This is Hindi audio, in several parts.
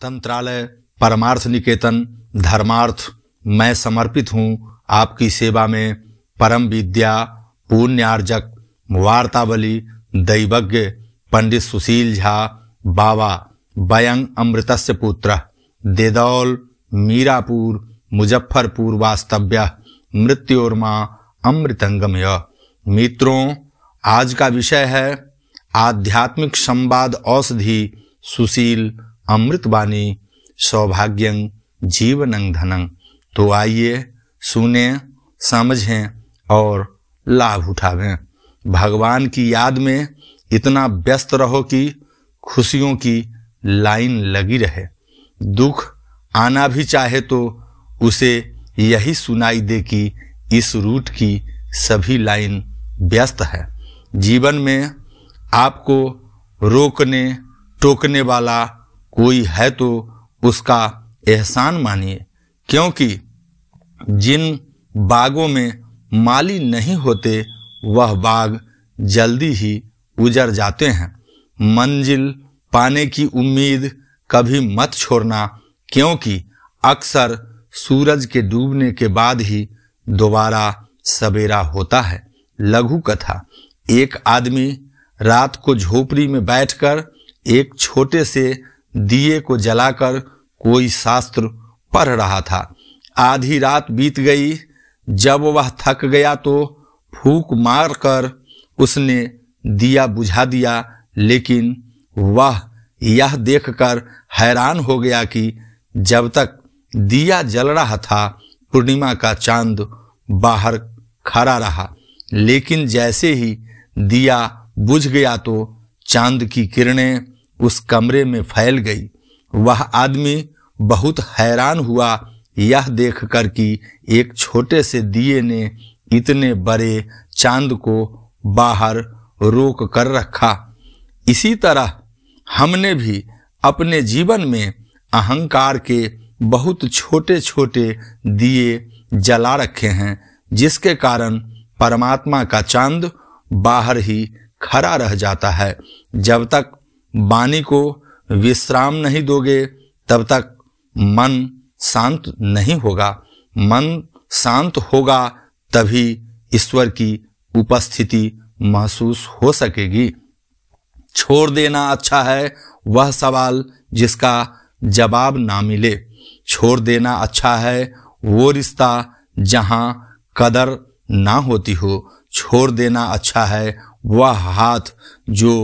तंत्रालय परमार्थ निकेतन धर्मार्थ मैं समर्पित हूँ आपकी सेवा में। परम विद्या पुण्यार्जक वार्तावली दैवज्ञ पंडित सुशील झा बाबा बयंग अमृतस्य पुत्र देदौल मीरापुर मुजफ्फरपुर वास्तव्य मृत्योर्मा अमृतंगमय। मित्रों, आज का विषय है आध्यात्मिक संवाद औषधि सुशील अमृतवाणी सौभाग्यं जीवनं धनं। तो आइए सुने, समझें और लाभ उठावें। भगवान की याद में इतना व्यस्त रहो कि खुशियों की लाइन लगी रहे। दुख आना भी चाहे तो उसे यही सुनाई दे कि इस रूट की सभी लाइन व्यस्त है। जीवन में आपको रोकने टोकने वाला कोई है तो उसका एहसान मानिए, क्योंकि जिन बागों में माली नहीं होते वह बाग जल्दी ही उजड़ जाते हैं। मंजिल पाने की उम्मीद कभी मत छोड़ना, क्योंकि अक्सर सूरज के डूबने के बाद ही दोबारा सवेरा होता है। लघु कथा। एक आदमी रात को झोपड़ी में बैठकर एक छोटे से दिए को जलाकर कोई शास्त्र पढ़ रहा था। आधी रात बीत गई। जब वह थक गया तो फूंक मारकर उसने दिया बुझा दिया, लेकिन वह यह देखकर हैरान हो गया कि जब तक दिया जल रहा था पूर्णिमा का चांद बाहर खड़ा रहा, लेकिन जैसे ही दिया बुझ गया तो चांद की किरणें उस कमरे में फैल गई। वह आदमी बहुत हैरान हुआ यह देखकर कि एक छोटे से दिए ने इतने बड़े चांद को बाहर रोक कर रखा। इसी तरह हमने भी अपने जीवन में अहंकार के बहुत छोटे छोटे दिए जला रखे हैं, जिसके कारण परमात्मा का चांद बाहर ही खड़ा रह जाता है। जब तक वाणी को विश्राम नहीं दोगे तब तक मन शांत नहीं होगा। मन शांत होगा तभी ईश्वर की उपस्थिति महसूस हो सकेगी। छोड़ देना अच्छा है वह सवाल जिसका जवाब ना मिले। छोड़ देना अच्छा है वो रिश्ता जहां कदर ना होती हो। छोड़ देना अच्छा है वह हाथ जो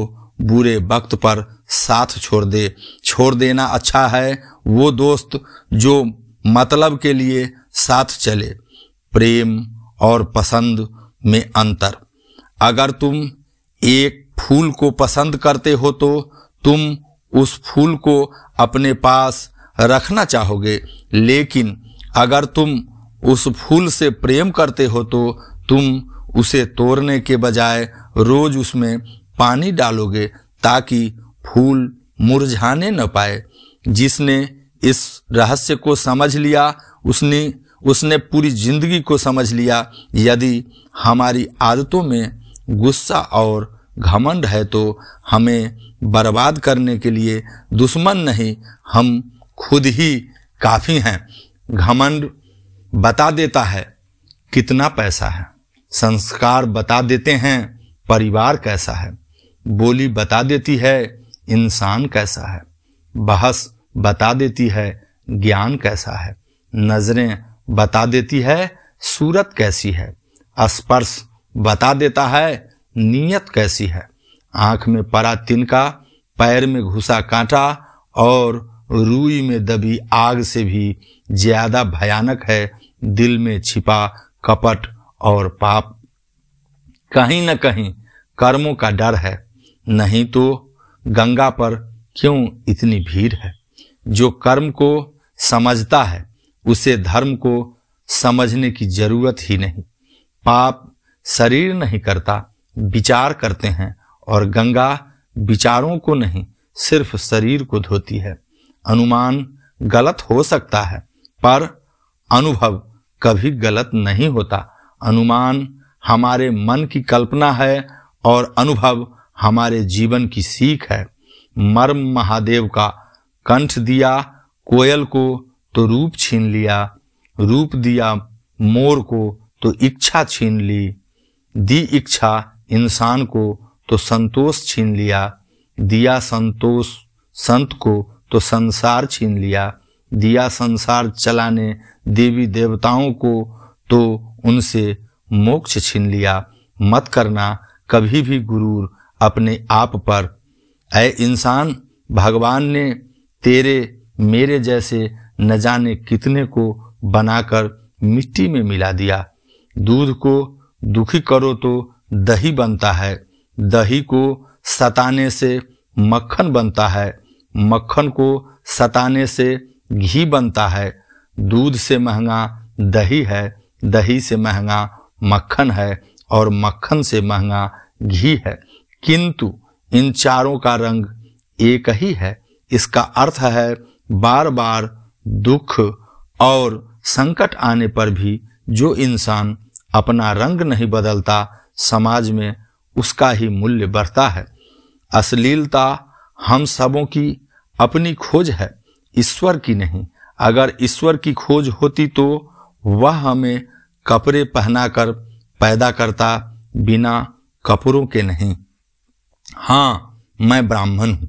बुरे वक्त पर साथ छोड़ दे। छोड़ देना अच्छा है वो दोस्त जो मतलब के लिए साथ चले। प्रेम और पसंद में अंतर। अगर तुम एक फूल को पसंद करते हो तो तुम उस फूल को अपने पास रखना चाहोगे, लेकिन अगर तुम उस फूल से प्रेम करते हो तो तुम उसे तोड़ने के बजाय रोज उसमें पानी डालोगे ताकि फूल मुरझाने न पाए। जिसने इस रहस्य को समझ लिया उसने पूरी जिंदगी को समझ लिया। यदि हमारी आदतों में गुस्सा और घमंड है तो हमें बर्बाद करने के लिए दुश्मन नहीं, हम खुद ही काफी हैं। घमंड बता देता है कितना पैसा है, संस्कार बता देते हैं परिवार कैसा है, बोली बता देती है इंसान कैसा है, बहस बता देती है ज्ञान कैसा है, नजरें बता देती है सूरत कैसी है, स्पर्श बता देता है नीयत कैसी है। आंख में पड़ा तिनका, पैर में घुसा कांटा और रूई में दबी आग से भी ज्यादा भयानक है दिल में छिपा कपट और पाप। कहीं न कहीं कर्मों का डर है, नहीं तो गंगा पर क्यों इतनी भीड़ है। जो कर्म को समझता है उसे धर्म को समझने की जरूरत ही नहीं। पाप शरीर नहीं करता, विचार करते हैं, और गंगा विचारों को नहीं सिर्फ शरीर को धोती है। अनुमान गलत हो सकता है पर अनुभव कभी गलत नहीं होता। अनुमान हमारे मन की कल्पना है और अनुभव हमारे जीवन की सीख है। मर्म महादेव का कंठ दिया कोयल को तो रूप छीन लिया, रूप दिया मोर को तो इच्छा छीन ली, दी इच्छा इंसान को तो संतोष छीन लिया, दिया संतोष संत को तो संसार छीन लिया, दिया संसार चलाने देवी देवताओं को तो उनसे मोक्ष छीन लिया। मत करना कभी भी गुरूर अपने आप पर। ऐ इंसान, भगवान ने तेरे मेरे जैसे न जाने कितने को बनाकर मिट्टी में मिला दिया। दूध को दुखी करो तो दही बनता है, दही को सताने से मक्खन बनता है, मक्खन को सताने से घी बनता है। दूध से महंगा दही है, दही से महंगा मक्खन है और मक्खन से महंगा घी है, किंतु इन चारों का रंग एक ही है। इसका अर्थ है बार बार दुख और संकट आने पर भी जो इंसान अपना रंग नहीं बदलता, समाज में उसका ही मूल्य बढ़ता है। अश्लीलता हम सबों की अपनी खोज है, ईश्वर की नहीं। अगर ईश्वर की खोज होती तो वह हमें कपड़े पहनाकर पैदा करता, बिना कपड़ों के नहीं। हाँ, मैं ब्राह्मण हूँ,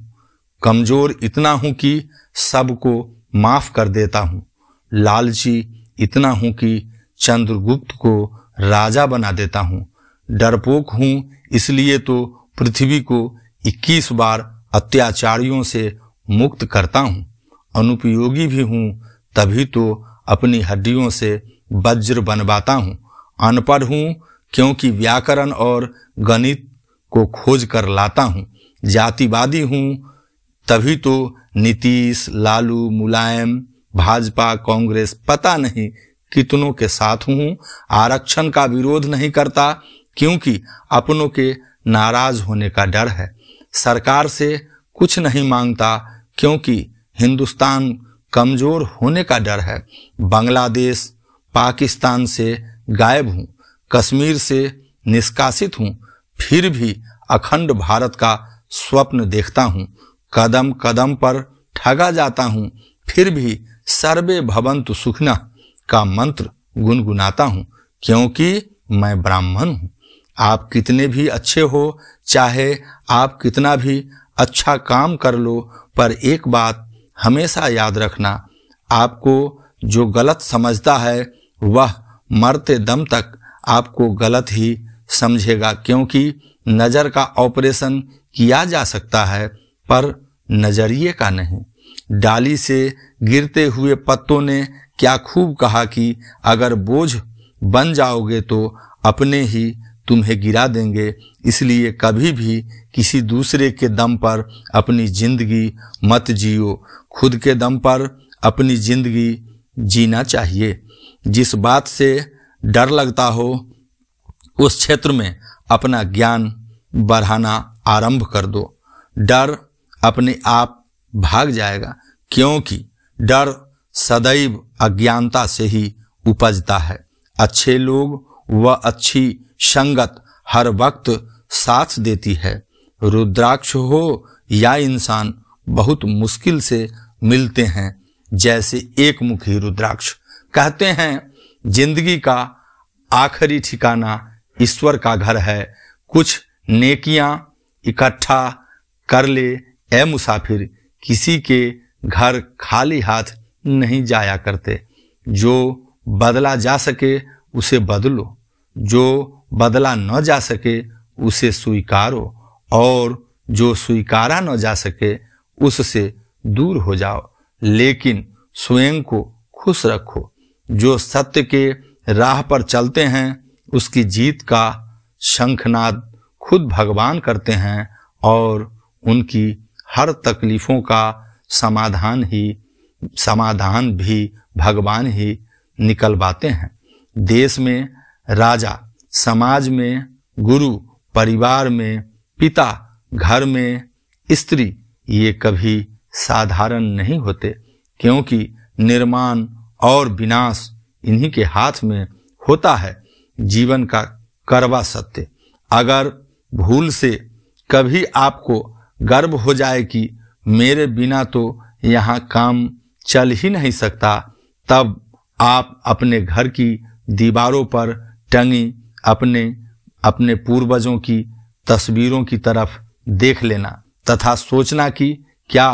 कमजोर इतना हूँ कि सबको माफ कर देता हूँ, लालची इतना हूँ कि चंद्रगुप्त को राजा बना देता हूँ, डरपोक हूँ इसलिए तो पृथ्वी को 21 बार अत्याचारियों से मुक्त करता हूँ, अनुपयोगी भी हूँ तभी तो अपनी हड्डियों से वज्र बनवाता हूँ, अनपढ़ हूँ क्योंकि व्याकरण और गणित को खोज कर लाता हूँ, जातिवादी हूँ तभी तो नीतीश, लालू, मुलायम, भाजपा, कांग्रेस पता नहीं कितनों के साथ हूँ। आरक्षण का विरोध नहीं करता क्योंकि अपनों के नाराज होने का डर है। सरकार से कुछ नहीं मांगता क्योंकि हिंदुस्तान कमजोर होने का डर है। बांग्लादेश, पाकिस्तान से गायब हूँ, कश्मीर से निष्कासित हूँ, फिर भी अखंड भारत का स्वप्न देखता हूँ। कदम कदम पर ठगा जाता हूँ, फिर भी सर्वे भवन्तु सुखिनः का मंत्र गुनगुनाता हूँ क्योंकि मैं ब्राह्मण हूँ। आप कितने भी अच्छे हो, चाहे आप कितना भी अच्छा काम कर लो, पर एक बात हमेशा याद रखना, आपको जो गलत समझता है वह मरते दम तक आपको गलत ही समझेगा, क्योंकि नज़र का ऑपरेशन किया जा सकता है पर नजरिए का नहीं। डाली से गिरते हुए पत्तों ने क्या खूब कहा कि अगर बोझ बन जाओगे तो अपने ही तुम्हें गिरा देंगे, इसलिए कभी भी किसी दूसरे के दम पर अपनी जिंदगी मत जियो, खुद के दम पर अपनी जिंदगी जीना चाहिए। जिस बात से डर लगता हो उस क्षेत्र में अपना ज्ञान बढ़ाना आरंभ कर दो, डर अपने आप भाग जाएगा, क्योंकि डर सदैव अज्ञानता से ही उपजता है। अच्छे लोग व अच्छी संगत हर वक्त साथ देती है। रुद्राक्ष हो या इंसान बहुत मुश्किल से मिलते हैं, जैसे एक मुखी रुद्राक्ष। कहते हैं जिंदगी का आखिरी ठिकाना ईश्वर का घर है। कुछ नेकियां इकट्ठा कर ले ए मुसाफिर, किसी के घर खाली हाथ नहीं जाया करते। जो बदला जा सके उसे बदलो, जो बदला न जा सके उसे स्वीकारो, और जो स्वीकारा न जा सके उससे दूर हो जाओ, लेकिन स्वयं को खुश रखो। जो सत्य के राह पर चलते हैं उसकी जीत का शंखनाद खुद भगवान करते हैं और उनकी हर तकलीफों का समाधान भी भगवान ही निकलवाते हैं। देश में राजा, समाज में गुरु, परिवार में पिता, घर में स्त्री, ये कभी साधारण नहीं होते, क्योंकि निर्माण और विनाश इन्हीं के हाथ में होता है। जीवन का कड़वा सत्य। अगर भूल से कभी आपको गर्व हो जाए कि मेरे बिना तो यहाँ काम चल ही नहीं सकता, तब आप अपने घर की दीवारों पर टंगी अपने पूर्वजों की तस्वीरों की तरफ देख लेना तथा सोचना कि क्या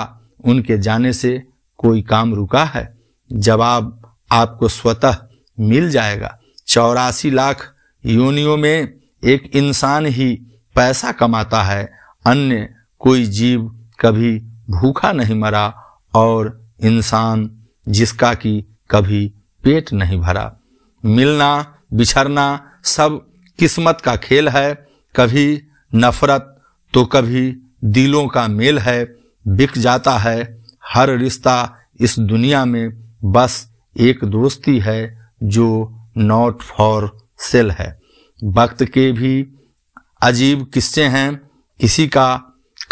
उनके जाने से कोई काम रुका है। जवाब आपको स्वतः मिल जाएगा। 84 लाख योनियों में एक इंसान ही पैसा कमाता है, अन्य कोई जीव कभी भूखा नहीं मरा और इंसान जिसका कि कभी पेट नहीं भरा। मिलना बिछड़ना सब किस्मत का खेल है, कभी नफरत तो कभी दिलों का मेल है। बिक जाता है हर रिश्ता इस दुनिया में, बस एक दोस्ती है जो नॉट फॉर सेल है। वक्त के भी अजीब किस्से हैं, किसी का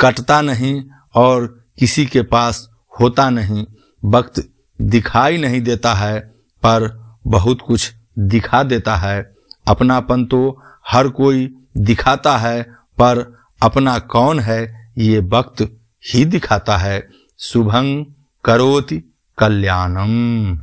कटता नहीं और किसी के पास होता नहीं। वक्त दिखाई नहीं देता है पर बहुत कुछ दिखा देता है। अपनापन तो हर कोई दिखाता है पर अपना कौन है ये वक्त ही दिखाता है। शुभं करोति कल्याणम।